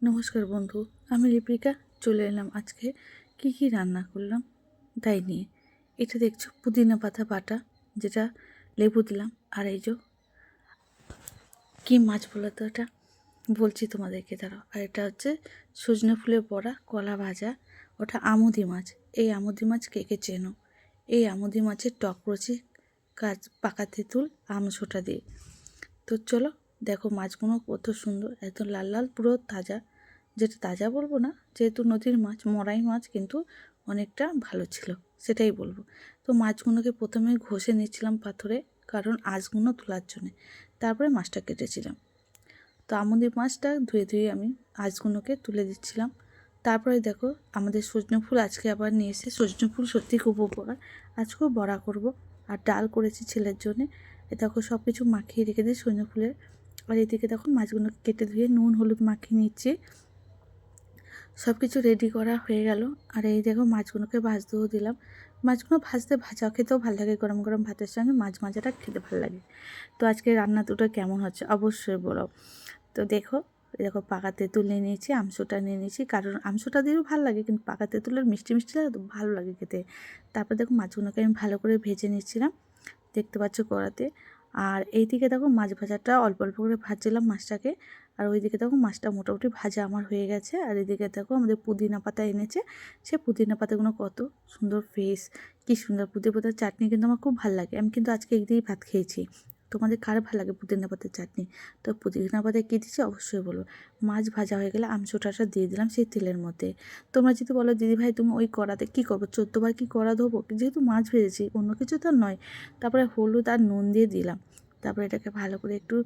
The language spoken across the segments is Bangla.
নমস্কার বন্ধু, আমি লিপিকা চলে এলাম আজকে কি রান্না করলাম তাই নিয়ে। এটা দেখছো পুদিনা পাতা বাটা, যেটা লেবু দিলাম। আর এই যে কী মাছ বলো তো, এটা বলছি তোমাদেরকে, দাঁড়াও। আর এটা হচ্ছে সজনে ফুলের বড়া, কলা ভাজা, ওটা আমুদি মাছ। এই আমুদি মাছ কে কে চেনো? এই আমুদি মাছের টক রয়েছে পাকা তেঁতুল আমসোটা দিয়ে। তো চলো দেখো, মাছগুলো কত সুন্দর, একদম লাল লাল, পুরো তাজা। যেটা তাজা বলবো না, যেহেতু নদীর মাছ, মরাই মাছ, কিন্তু অনেকটা ভালো ছিল, সেটাই বলবো। তো মাছগুলোকে প্রথমে ঘষে নিচ্ছিলাম পাথরে, কারণ আঁশগুলো তোলার জন্যে। তারপরে মাছটা কেটেছিলাম। তো আমাদের মাছটা ধুয়ে ধুয়ে আমি আঁশগুলোকে তুলে দিচ্ছিলাম। তারপরে দেখো, আমাদের সজনে ফুল আজকে আবার নিয়ে এসে, সজনে ফুল সত্যি খুব উপকার। আজকেও বড়া করব, আর ডাল করেছি ছেলের জন্যে। দেখো সব কিছু মাখিয়ে রেখে দিই সজনে ফুলের। আর এদিকে দেখো মাছগুলোকে কেটে ধুয়ে নুন হলুদ মাখিয়ে নিচ্ছি। সব কিছু রেডি করা হয়ে গেল। আর এই দেখো মাছগুলোকে ভাজতেও দিলাম। মাছগুলো ভাজা খেতেও ভালো লাগে, গরম গরম ভাতের সঙ্গে মাছ ভাজাটা খেতে ভালো লাগে। তো আজকে রান্না দুটো কেমন হচ্ছে অবশ্যই বলো। তো দেখো, দেখো পাকা তেঁতুল নিয়ে নিয়েছি, আমসোটা নিয়ে নিয়েছি, কারণ আমসোটা দিয়েও ভালো লাগে, কিন্তু পাকা তেঁতুলের মিষ্টি মিষ্টি লাগে তো ভালো লাগে খেতে। তারপর দেখো মাছগুলোকে আমি ভালো করে ভেজে নিচ্ছিলাম, দেখতে পাচ্ছ কড়াতে। আর এইদিকে দেখো মাছ ভাজাটা অল্প অল্প করে ভাজছিলাম মাছটাকে। আর ওইদিকে দেখো মাছটা মোটামুটি ভাজা আমার হয়ে গেছে। আর এদিকে দেখো আমাদের পুদিনা পাতা এনেছে, সে পুদিনা পাতাগুলো কত সুন্দর ফ্রেশ, কী সুন্দর। পুদিনা পাতার চাটনি কিন্তু আমার খুব ভালো লাগে, আমি কিন্তু আজকে এই দিয়েই ভাত খেয়েছি। তোমাদের কার ভালো লাগে পুদিনা পাতার চাটনি? তো পুদিনা পাতায় কী দিচ্ছি অবশ্যই বলো। মাছ ভাজা হয়ে গেলে আমচোটাটা দিয়ে দিলাম সেই তেলের মধ্যে। তোমরা যদি বলো দিদিভাই তুমি ওই কড়াতে কী করবো, 14বার কি কড়া ধোবো? যেহেতু মাছ ভেজেছি, অন্য কিছু তো নয়। তারপরে হলুদ আর নুন দিয়ে দিলাম। তারপরে এটাকে ভালো করে একটু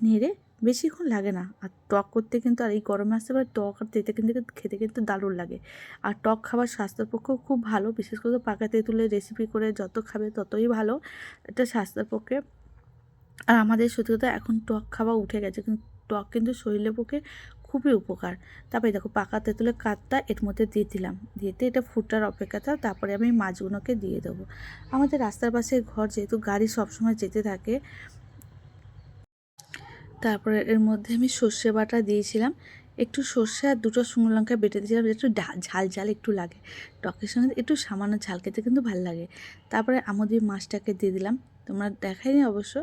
নেড়ে, বেশিক্ষণ লাগে না। আর টক করতে কিন্তু, আর এই গরমে আসতে পারে টক আর তেঁতে কিন্তু খেতে কিন্তু দারুণ লাগে। আর টক খাবার স্বাস্থ্যের পক্ষেও খুব ভালো, বিশেষ করে পাকা তেঁতুলের রেসিপি করে যত খাবে ততই ভালো এটা স্বাস্থ্যের পক্ষে। আর আমাদের সত্যি কথা এখন টক খাওয়া উঠে গেছে, কিন্তু টক কিন্তু শরীরের পক্ষে খুবই উপকার। তারপরে দেখো পাকা তেঁতুলের কাঠটা এর মধ্যে দিয়ে দিলাম, দিয়েতে এটা ফুটার অপেক্ষাটা। তারপরে আমি মাছগুলোকে দিয়ে দেবো। আমাদের রাস্তার পাশে ঘর, যেহেতু গাড়ি সবসময় যেতে থাকে। তারপরে এর মধ্যে আমি সর্ষে বাটা দিয়েছিলাম, একটু সর্ষে আর দুটো শুকনো লঙ্কা বেটে দিয়েছিলাম, একটু ঝাল ঝাল একটু লাগে। টকের সঙ্গে একটু সামান্য ঝাল খেতে কিন্তু ভালো লাগে। তারপরে আমাদের মাছটাকে দিয়ে দিলাম, তোমরা দেখাইনি অবশ্য।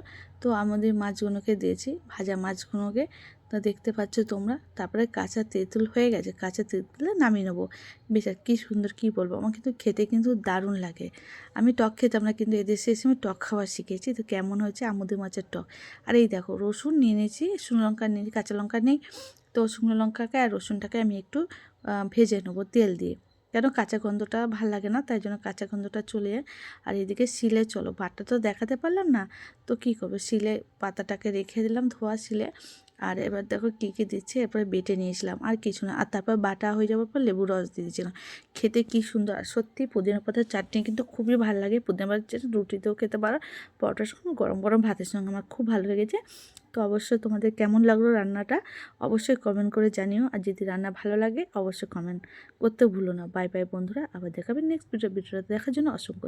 তো আমাদের মাছগুলোকে দিয়েছি, ভাজা মাছগুলোকে। তো দেখতে পাচ্ছ তোমরা। তারপরে কাঁচা তেঁতুল হয়ে গেছে, কাঁচা তেঁতুলে নামিয়ে নেবো। বেশ, আর কী সুন্দর, কী বলবো, আমার কিন্তু খেতে কিন্তু দারুণ লাগে। আমি টক খেতাম না, কিন্তু এদেশে এসে আমি টক খাওয়া শিখেছি। তো কেমন হয়েছে আমুদি মাছের টক। আর এই দেখো রসুন নিয়ে নিয়েছি, শুকনো লঙ্কা নিয়েছি, কাঁচা লঙ্কা নেই। তো শুকনো লঙ্কাকে আর রসুনটাকে আমি একটু ভেজে নেবো তেল দিয়ে, কেন কাঁচা গন্ধটা ভাল লাগে না, তাই জন্য কাঁচা গন্ধটা চলে যায়। আর এদিকে শিলে, চলো বাটা তো দেখাতে পারলাম না, তো কী করবো, শিলে পাতাটাকে রেখে দিলাম ধোয়া শিলে। আর এবার দেখো কী কী দিচ্ছি, এরপরে বেটে নিয়েছিলাম আর কিছু না। আর তারপর বাটা হয়ে যাওয়ার পর লেবু রস দিয়ে দিয়েছিলাম। খেতে কী সুন্দর। আর সত্যি পুদিনা পাতার চাটনি কিন্তু খুবই ভালো লাগে। পুদিনা পাতার চাটনি রুটিতেও খেতে পারো, পরোটার সঙ্গে, গরম গরম ভাতের সঙ্গে আমার খুব ভালো লেগেছে। তো অবশ্যই তোমাদের কেমন লাগলো রান্নাটা অবশ্যই কমেন্ট করে জানিও। আর যদি রান্না ভালো লাগে অবশ্যই কমেন্ট করতে ভুলো না। বাই বাই বন্ধুরা, আবার দেখাবেন নেক্সট ভিডিওটা দেখার জন্য অসংখ্য